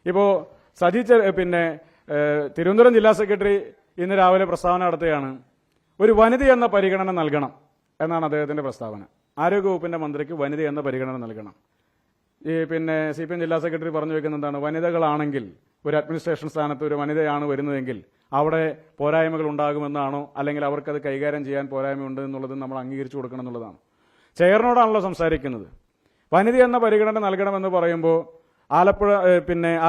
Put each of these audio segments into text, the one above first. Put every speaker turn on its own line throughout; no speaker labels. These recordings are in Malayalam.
ഇപ്പോൾ സജി തിരുവനന്തപുരം ജില്ലാ സെക്രട്ടറി ഇന്ന് രാവിലെ പ്രസ്താവന നടത്തുകയാണ്. ഒരു വനിത എന്ന പരിഗണന നൽകണം എന്നാണ് അദ്ദേഹത്തിന്റെ പ്രസ്താവന. ആരോഗ്യവകുപ്പിന്റെ മന്ത്രിക്ക് വനിത എന്ന പരിഗണന നൽകണം. CPM ജില്ലാ സെക്രട്ടറി പറഞ്ഞു വെക്കുന്നത് എന്താണ്? വനിതകളാണെങ്കിൽ ഒരു അഡ്മിനിസ്ട്രേഷൻ സ്ഥാനത്ത് ഒരു വനിതയാണ് വരുന്നതെങ്കിൽ അവിടെ പോരായ്മകൾ ഉണ്ടാകുമെന്നാണോ, അല്ലെങ്കിൽ അവർക്കത് കൈകാര്യം ചെയ്യാൻ പോരായ്മയുണ്ട് എന്നുള്ളത് നമ്മൾ അംഗീകരിച്ചു കൊടുക്കണം എന്നുള്ളതാണ്. ചെയറിനോടാണല്ലോ സംസാരിക്കുന്നത്. വനിത എന്ന പരിഗണന നൽകണമെന്ന് പറയുമ്പോൾ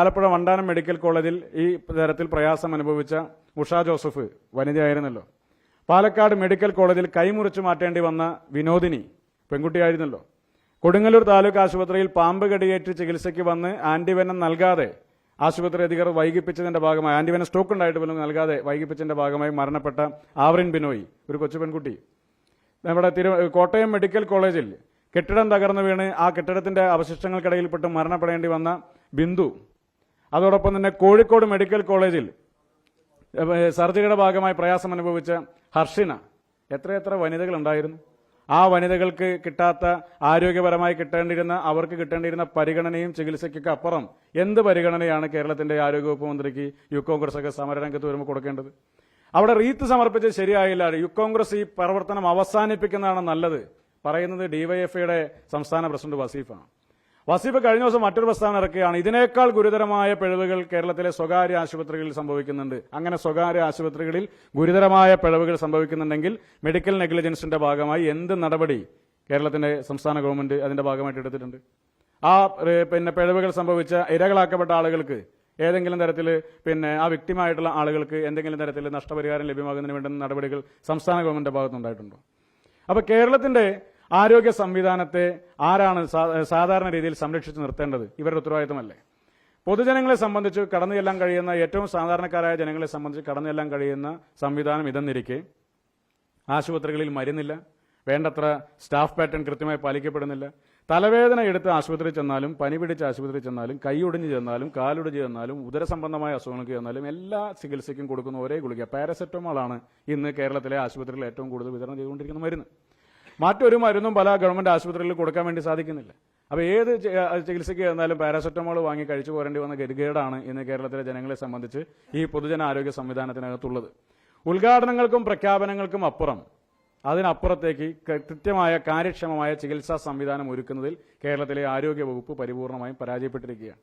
ആലപ്പുഴ വണ്ടാനം മെഡിക്കൽ കോളേജിൽ ഈ തരത്തിൽ പ്രയാസം അനുഭവിച്ച ഉഷ ജോസഫ് വനിതയായിരുന്നല്ലോ. പാലക്കാട് മെഡിക്കൽ കോളേജിൽ കൈമുറിച്ചു മാറ്റേണ്ടി വന്ന വിനോദിനി പെൺകുട്ടിയായിരുന്നല്ലോ. കൊടുങ്ങല്ലൂർ താലൂക്ക് ആശുപത്രിയിൽ പാമ്പ് കടിയേറ്റ് ചികിത്സയ്ക്ക് വന്ന് ആന്റിവെനം നൽകാതെ ആശുപത്രി അധികൃതർ വൈകിപ്പിച്ചതിന്റെ ഭാഗമായി, ആന്റിവെനം സ്റ്റോക്ക് ഉണ്ടായിട്ട് പോലും നൽകാതെ വൈകിപ്പിച്ചതിന്റെ ഭാഗമായി മരണപ്പെട്ട ആവറിൻ ബിനോയ്, ഒരു കൊച്ചു പെൺകുട്ടി. നമ്മുടെ കോട്ടയം മെഡിക്കൽ കോളേജിൽ കെട്ടിടം തകർന്നു വീണ് ആ കെട്ടിടത്തിന്റെ അവശിഷ്ടങ്ങൾക്കിടയിൽപ്പെട്ട് മരണപ്പെടേണ്ടി വന്ന ബിന്ദു. അതോടൊപ്പം തന്നെ കോഴിക്കോട് മെഡിക്കൽ കോളേജിൽ സർജറിയുടെ ഭാഗമായി പ്രയാസം അനുഭവിച്ച ഹർഷിന. എത്രയെത്ര വനിതകൾ ഉണ്ടായിരുന്നു. ആ വനിതകൾക്ക് കിട്ടാത്ത, ആരോഗ്യപരമായി കിട്ടേണ്ടിയിരുന്ന, അവർക്ക് കിട്ടേണ്ടിയിരുന്ന പരിഗണനയും ചികിത്സയ്ക്കൊക്കെ അപ്പുറം എന്ത് പരിഗണനയാണ് കേരളത്തിന്റെ ആരോഗ്യവകുപ്പ് മന്ത്രിക്ക് യൂത്ത് കോൺഗ്രസ് ഒക്കെ സമരരംഗത്ത് വരുമ്പോൾ കൊടുക്കേണ്ടത്? അവിടെ റീത്ത് സമർപ്പിച്ചത് ശരിയായില്ല. യൂത്ത് കോൺഗ്രസ് ഈ പ്രവർത്തനം അവസാനിപ്പിക്കുന്നതാണ് നല്ലത് പറയുന്നത് ഡിവൈഎഫ്ഐയുടെ സംസ്ഥാന പ്രസിഡന്റ് വസീഫാണ്. വസീഫ് കഴിഞ്ഞ ദിവസം മറ്റൊരു പ്രസ്താവന ഇറക്കുകയാണ്. ഇതിനേക്കാൾ ഗുരുതരമായ പിഴവുകൾ കേരളത്തിലെ സ്വകാര്യ ആശുപത്രികളിൽ സംഭവിക്കുന്നുണ്ട്. അങ്ങനെ സ്വകാര്യ ആശുപത്രികളിൽ ഗുരുതരമായ പിഴവുകൾ സംഭവിക്കുന്നുണ്ടെങ്കിൽ മെഡിക്കൽ നെഗ്ലിജൻസിന്റെ ഭാഗമായി എന്ത് നടപടി കേരളത്തിന്റെ സംസ്ഥാന ഗവൺമെന്റ് അതിന്റെ ഭാഗമായിട്ട് എടുത്തിട്ടുണ്ട്? ആ പിഴവുകൾ സംഭവിച്ച ഇരകളാക്കപ്പെട്ട ആളുകൾക്ക് ഏതെങ്കിലും തരത്തിൽ ആ വ്യക്തിമായിട്ടുള്ള ആളുകൾക്ക് എന്തെങ്കിലും തരത്തിൽ നഷ്ടപരിഹാരം ലഭ്യമാകുന്നതിന് വേണ്ടുന്ന നടപടികൾ സംസ്ഥാന ഗവൺമെന്റിന്റെ ഭാഗത്തുനിന്നുണ്ടായിട്ടുണ്ടോ? അപ്പൊ കേരളത്തിന്റെ ആരോഗ്യ സംവിധാനത്തെ ആരാണ് സാധാരണ രീതിയിൽ സംരക്ഷിച്ചു നിർത്തേണ്ടത്? ഇവരുടെ ഉത്തരവാദിത്തമല്ലേ? പൊതുജനങ്ങളെ സംബന്ധിച്ച് കടന്നു ചെല്ലാൻ കഴിയുന്ന, ഏറ്റവും സാധാരണക്കാരായ ജനങ്ങളെ സംബന്ധിച്ച് കടന്നു ചെല്ലാൻ കഴിയുന്ന സംവിധാനം ഇതെന്നിരിക്കെ ആശുപത്രികളിൽ മരുന്നില്ല, വേണ്ടത്ര സ്റ്റാഫ് പാറ്റേൺ കൃത്യമായി പാലിക്കപ്പെടുന്നില്ല. തലവേദന എടുത്ത് ആശുപത്രി ചെന്നാലും, പനി പിടിച്ച ആശുപത്രി ചെന്നാലും, കൈയൊടിഞ്ഞ് ചെന്നാലും, കാലൊടിഞ്ഞ് ചെന്നാലും, ഉദരസംബന്ധമായ അസുഖങ്ങൾക്ക് ചെന്നാലും എല്ലാ ചികിത്സയ്ക്കും കൊടുക്കുന്ന ഒരേ ഗുളിക പാരസെറ്റമോളാണ് ഇന്ന് കേരളത്തിലെ ആശുപത്രികളിൽ ഏറ്റവും കൂടുതൽ വിതരണം ചെയ്തുകൊണ്ടിരിക്കുന്ന മരുന്ന്. മറ്റൊരു മരുന്നും പല ഗവൺമെന്റ് ആശുപത്രികളിൽ കൊടുക്കാൻ വേണ്ടി സാധിക്കുന്നില്ല. അപ്പോൾ ഏത് ചികിത്സയ്ക്ക് ചെന്നാലും പാരസെറ്റമോൾ വാങ്ങി കഴിച്ചു പോരേണ്ടി വന്ന ഗതികേടാണ് ഇന്ന് കേരളത്തിലെ ജനങ്ങളെ സംബന്ധിച്ച് ഈ പൊതുജന ആരോഗ്യ സംവിധാനത്തിനകത്തുള്ളത്. ഉദ്ഘാടനങ്ങൾക്കും പ്രഖ്യാപനങ്ങൾക്കും അപ്പുറം, അതിനപ്പുറത്തേക്ക് കൃത്യമായ കാര്യക്ഷമമായ ചികിത്സാ സംവിധാനം ഒരുക്കുന്നതിൽ കേരളത്തിലെ ആരോഗ്യവകുപ്പ് പരിപൂർണമായും പരാജയപ്പെട്ടിരിക്കുകയാണ്.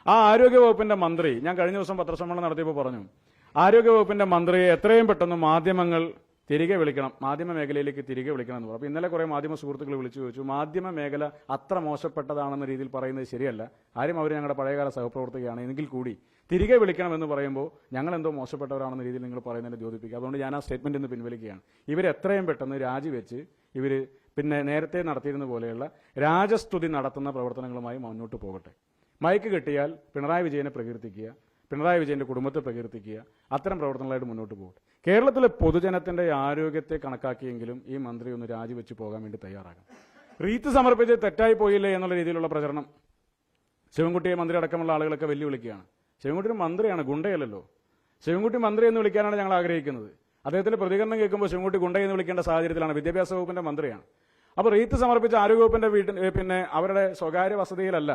ആ ആരോഗ്യവകുപ്പിന്റെ മന്ത്രി, ഞാൻ കഴിഞ്ഞ ദിവസം പത്രസമ്മേളനം നടത്തിയപ്പോൾ പറഞ്ഞു, ആരോഗ്യവകുപ്പിന്റെ മന്ത്രിയെ എത്രയും പെട്ടെന്ന് മാധ്യമങ്ങൾ തിരികെ വിളിക്കണം, മാധ്യമ മേഖലയിലേക്ക് തിരികെ വിളിക്കണം എന്ന് പറഞ്ഞു. അപ്പോൾ ഇന്നലെ കുറേ മാധ്യമ സുഹൃത്തുക്കൾ വിളിച്ചു ചോദിച്ചു, മാധ്യമ മേഖല അത്ര മോശപ്പെട്ടതാണെന്ന രീതിയിൽ പറയുന്നത് ശരിയല്ല, ആരും അവർ ഞങ്ങളുടെ പഴയകാല സഹപ്രവർത്തകയാണ്, എങ്കിൽ കൂടി തിരികെ വിളിക്കണമെന്ന് പറയുമ്പോൾ ഞങ്ങൾ എന്തോ മോശപ്പെട്ടവരാണെന്ന രീതിയിൽ നിങ്ങൾ പറയുന്നതിനെ ദ്യോതിപ്പിക്കുക. അതുകൊണ്ട് ഞാൻ ആ സ്റ്റേറ്റ്മെന്റ് ഇന്ന് പിൻവലിക്കുകയാണ്. ഇവരെത്രയും പെട്ടെന്ന് രാജിവെച്ച് ഇവർ നേരത്തെ നടത്തിയിരുന്ന പോലെയുള്ള രാജസ്തുതി നടത്തുന്ന പ്രവർത്തനങ്ങളുമായി മുന്നോട്ട് പോകട്ടെ. മൈക്ക് കിട്ടിയാൽ പിണറായി വിജയനെ പ്രകീർത്തിക്കുക, പിണറായി വിജയന്റെ കുടുംബത്തെ പ്രകീർത്തിക്കുക, അത്തരം പ്രവർത്തനങ്ങളായിട്ട് മുന്നോട്ട് പോകട്ടെ. കേരളത്തിലെ പൊതുജനത്തിന്റെ ആരോഗ്യത്തെ കണക്കാക്കിയെങ്കിലും ഈ മന്ത്രി ഒന്ന് രാജിവെച്ച് പോകാൻ വേണ്ടി തയ്യാറാകും. റീത്ത് സമർപ്പിച്ച് തെറ്റായി പോയില്ലേ എന്നുള്ള രീതിയിലുള്ള പ്രചരണം ശിവൻകുട്ടിയെ മന്ത്രി അടക്കമുള്ള ആളുകളൊക്കെ വെല്ലുവിളിക്കുകയാണ്. ശിവൻകുട്ടി മന്ത്രിയാണ്, ഗുണ്ടയല്ലല്ലോ. ശിവൻകുട്ടി മന്ത്രി എന്ന് വിളിക്കാനാണ് ഞങ്ങൾ ആഗ്രഹിക്കുന്നത്. അദ്ദേഹത്തിന്റെ പ്രതികരണം കേൾക്കുമ്പോൾ ശിവൻകുട്ടി ഗുണ്ട എന്ന് വിളിക്കേണ്ട സാഹചര്യത്തിലാണ്. വിദ്യാഭ്യാസ വകുപ്പിന്റെ മന്ത്രിയാണ്. അപ്പോൾ റീത്ത് സമർപ്പിച്ച ആരോഗ്യവകുപ്പിന്റെ അവരുടെ സ്വകാര്യ വസതിയിലല്ല,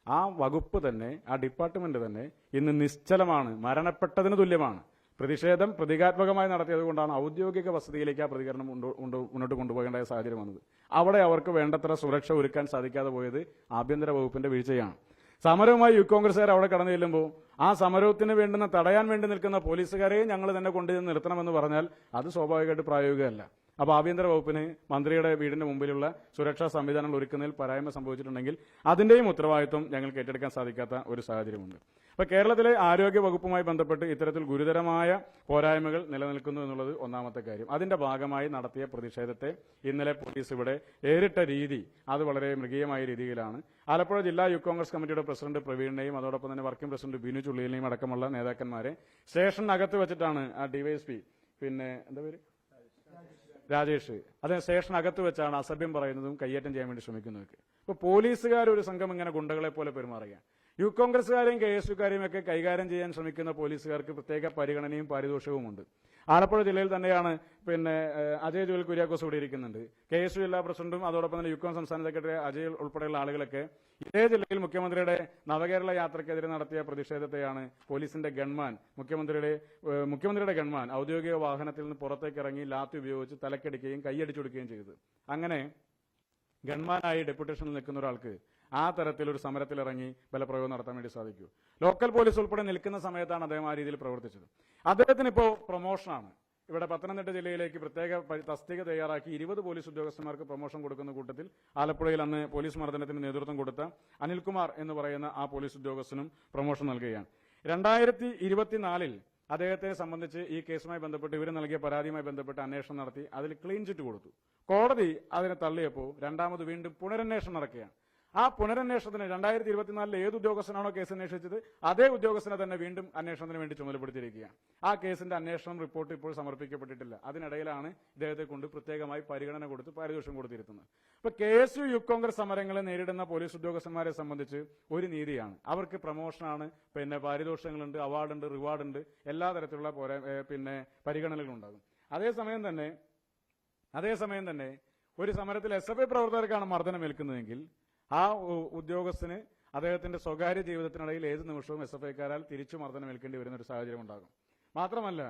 ആ വകുപ്പ് തന്നെ, ആ ഡിപ്പാർട്ട്മെന്റ് തന്നെ ഇന്ന് നിശ്ചലമാണ്, മരണപ്പെട്ടതിന് തുല്യമാണ്. പ്രതിഷേധം പ്രതീകാത്മകമായി നടത്തിയത് കൊണ്ടാണ് ഔദ്യോഗിക വസതിയിലേക്ക് ആ പ്രതികരണം മുന്നോട്ട് കൊണ്ടുപോകേണ്ട സാഹചര്യം വന്നത്. അവിടെ അവർക്ക് വേണ്ടത്ര സുരക്ഷ ഒരുക്കാൻ സാധിക്കാതെ പോയത് ആഭ്യന്തര വകുപ്പിന്റെ വീഴ്ചയാണ്. സമരവുമായി യൂത്ത് കോൺഗ്രസുകാർ അവിടെ കടന്നു ചെല്ലുമ്പോൾ ആ സമരത്തിന് വേണ്ടുന്ന തടയാൻ വേണ്ടി നിൽക്കുന്ന പോലീസുകാരെയും ഞങ്ങൾ തന്നെ കൊണ്ടുചെന്ന് നിർത്തണമെന്ന് പറഞ്ഞാൽ അത് സ്വാഭാവികമായിട്ട് പ്രായോഗികമല്ല. അപ്പോൾ ആഭ്യന്തര വകുപ്പിന് മന്ത്രിയുടെ വീടിന്റെ മുമ്പിലുള്ള സുരക്ഷാ സംവിധാനങ്ങൾ ഒരുക്കുന്നതിൽ പരായ്മ സംഭവിച്ചിട്ടുണ്ടെങ്കിൽ അതിന്റെയും ഉത്തരവാദിത്വം ഞങ്ങൾക്ക് ഏറ്റെടുക്കാൻ സാധിക്കാത്ത ഒരു സാഹചര്യമുണ്ട്. അപ്പോൾ കേരളത്തിലെ ആരോഗ്യ വകുപ്പുമായി ബന്ധപ്പെട്ട് ഇത്തരത്തിൽ ഗുരുതരമായ പോരായ്മകൾ നിലനിൽക്കുന്നു എന്നുള്ളത് ഒന്നാമത്തെ കാര്യം. അതിന്റെ ഭാഗമായി നടത്തിയ പ്രതിഷേധത്തെ ഇന്നലെ പോലീസ് ഇവിടെ ഏറിട്ട രീതി അത് വളരെ മൃഗീയമായ രീതിയിലാണ്. ആലപ്പുഴ ജില്ലാ യൂത്ത് കോൺഗ്രസ് കമ്മിറ്റിയുടെ പ്രസിഡന്റ് പ്രവീണിനെയും അതോടൊപ്പം തന്നെ വർക്കിംഗ് പ്രസിഡന്റ് ബിനു ചുള്ളിലിനെയും അടക്കമുള്ള നേതാക്കന്മാരെ സ്റ്റേഷനകത്ത് വെച്ചിട്ടാണ് ആ ഡിവൈഎസ്പി എന്താ പേര് രാജേഷ്, അത് സ്റ്റേഷനകത്ത് വെച്ചാണ് അസഭ്യം പറയുന്നതും കയ്യേറ്റം ചെയ്യാൻ വേണ്ടി ശ്രമിക്കുന്നതൊക്കെ. ഇപ്പോൾ പോലീസുകാർ ഒരു സംഘം ഇങ്ങനെ ഗുണ്ടകളെ പോലെ പെരുമാറുകയാണ്. യൂത്ത് കോൺഗ്രസുകാരെയും KSUക്കാരെയും ഒക്കെ കൈകാര്യം ചെയ്യാൻ ശ്രമിക്കുന്ന പോലീസുകാർക്ക് പ്രത്യേക പരിഗണനയും പാരിതോഷികവുമുണ്ട്. ആലപ്പുഴ ജില്ലയിൽ തന്നെയാണ് പിന്നെ അജയ് ജോൽ കുര്യാക്കോസ് ഇവിടെ ഇരിക്കുന്നുണ്ട്. KSU ജില്ലാ പ്രസിഡന്റും അതോടൊപ്പം തന്നെ യുക്കോൺ സംസ്ഥാന സെക്രട്ടറി അജയ് ഉൾപ്പെടെയുള്ള ആളുകളൊക്കെ ഇതേ ജില്ലയിൽ മുഖ്യമന്ത്രിയുടെ നവകേരള യാത്രയ്ക്കെതിരെ നടത്തിയ പ്രതിഷേധത്തെയാണ് പോലീസിന്റെ ഗൺമാൻ മുഖ്യമന്ത്രിയുടെ ഗൺമാൻ ഔദ്യോഗിക വാഹനത്തിൽ നിന്ന് പുറത്തേക്ക് ഇറങ്ങി ലാത്തി ഉപയോഗിച്ച് തലക്കടിക്കുകയും കൈയടിച്ചൊടുക്കുകയും ചെയ്തത്. അങ്ങനെ ഗൺമാനായി ഡെപ്യൂട്ടേഷനിൽ നിൽക്കുന്ന ഒരാൾക്ക് ആ തരത്തിലൊരു സമരത്തിലിറങ്ങി ബലപ്രയോഗം നടത്താൻ വേണ്ടി സാധിക്കൂ? ലോക്കൽ പോലീസ് ഉൾപ്പെടെ നിൽക്കുന്ന സമയത്താണ് അദ്ദേഹം ആ രീതിയിൽ പ്രവർത്തിച്ചത്. അദ്ദേഹത്തിന് ഇപ്പോൾ പ്രൊമോഷനാണ്. ഇവിടെ പത്തനംതിട്ട ജില്ലയിലേക്ക് പ്രത്യേക തസ്തിക തയ്യാറാക്കി 20 പോലീസ് ഉദ്യോഗസ്ഥന്മാർക്ക് പ്രൊമോഷൻ കൊടുക്കുന്ന കൂട്ടത്തിൽ ആലപ്പുഴയിൽ അന്ന് പോലീസ് മർദ്ദനത്തിന് നേതൃത്വം കൊടുത്ത അനിൽകുമാർ എന്ന് പറയുന്ന ആ പോലീസ് ഉദ്യോഗസ്ഥനും പ്രൊമോഷൻ നൽകുകയാണ്. 2024 അദ്ദേഹത്തെ സംബന്ധിച്ച് ഈ കേസുമായി ബന്ധപ്പെട്ട് ഇവർ നൽകിയ പരാതിയുമായി ബന്ധപ്പെട്ട് അന്വേഷണം നടത്തി അതിൽ ക്ലീൻ ചിറ്റ് കൊടുത്തു. കോടതി അതിനെ തള്ളിയപ്പോൾ രണ്ടാമത് വീണ്ടും പുനരന്വേഷണം നടക്കുകയാണ്. ആ പുനരന്വേഷണത്തിന് 2024 ഏത് ഉദ്യോഗസ്ഥനാണോ കേസ് അന്വേഷിച്ചത് അതേ ഉദ്യോഗസ്ഥനെ തന്നെ വീണ്ടും അന്വേഷണത്തിന് വേണ്ടി ചുമതലപ്പെടുത്തിയിരിക്കുകയാണ്. ആ കേസിന്റെ അന്വേഷണം റിപ്പോർട്ട് ഇപ്പോൾ സമർപ്പിക്കപ്പെട്ടിട്ടില്ല. അതിനിടയിലാണ് ഇദ്ദേഹത്തെ കൊണ്ട് പ്രത്യേകമായി പരിഗണന കൊടുത്ത് പാരിതോഷികം കൊടുത്തിരുന്നത്. ഇപ്പൊ KSU യൂത്ത് കോൺഗ്രസ് സമരങ്ങളെ നേരിടുന്ന പോലീസ് ഉദ്യോഗസ്ഥന്മാരെ സംബന്ധിച്ച് ഒരു നീതിയാണ്. അവർക്ക് പ്രൊമോഷനാണ്, പിന്നെ പാരിതോഷികങ്ങളുണ്ട്, അവാർഡുണ്ട്, റിവാർഡുണ്ട്, എല്ലാ തരത്തിലുള്ള പിന്നെ പരിഗണനകളുണ്ടാകും. അതേസമയം തന്നെ ഒരു സമരത്തിൽ SFI പ്രവർത്തകർക്കാണ് മർദ്ദനമേൽക്കുന്നതെങ്കിൽ ആ ഉദ്യോഗസ്ഥന് അദ്ദേഹത്തിന്റെ സ്വകാര്യ ജീവിതത്തിനിടയിൽ ഏത് നിമിഷവും SFIക്കാരാൽ തിരിച്ചു മർദ്ദനമേൽക്കേണ്ടി വരുന്ന ഒരു സാഹചര്യം ഉണ്ടാകും. മാത്രമല്ല,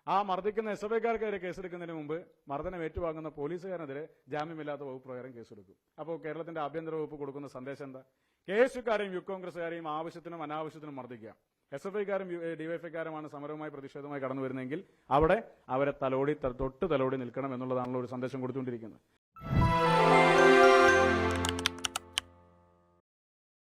ആ മർദ്ദിക്കുന്ന SFIക്കാർക്കെതിരെ കേസെടുക്കുന്നതിന് മുമ്പ് മർദ്ദനം ഏറ്റുവാങ്ങുന്ന പോലീസുകാരനെതിരെ ജാമ്യമില്ലാത്ത വകുപ്പ് പ്രകാരം കേസെടുക്കും. അപ്പോൾ കേരളത്തിന്റെ ആഭ്യന്തര വകുപ്പ് കൊടുക്കുന്ന സന്ദേശം എന്താ? KSUക്കാരെയും യൂത്ത് കോൺഗ്രസുകാരെയും ആവശ്യത്തിനും അനാവശ്യത്തിനും മർദ്ദിക്കുക. SFIക്കാരും DYFIക്കാരുമാണ് സമരവുമായി പ്രതിഷേധവുമായി കടന്നു വരുന്നതെങ്കിൽ അവിടെ അവരെ തൊട്ട് തലോടി നിൽക്കണം എന്നുള്ളതാണല്ലോ ഒരു സന്ദേശം കൊടുത്തുകൊണ്ടിരിക്കുന്നത്.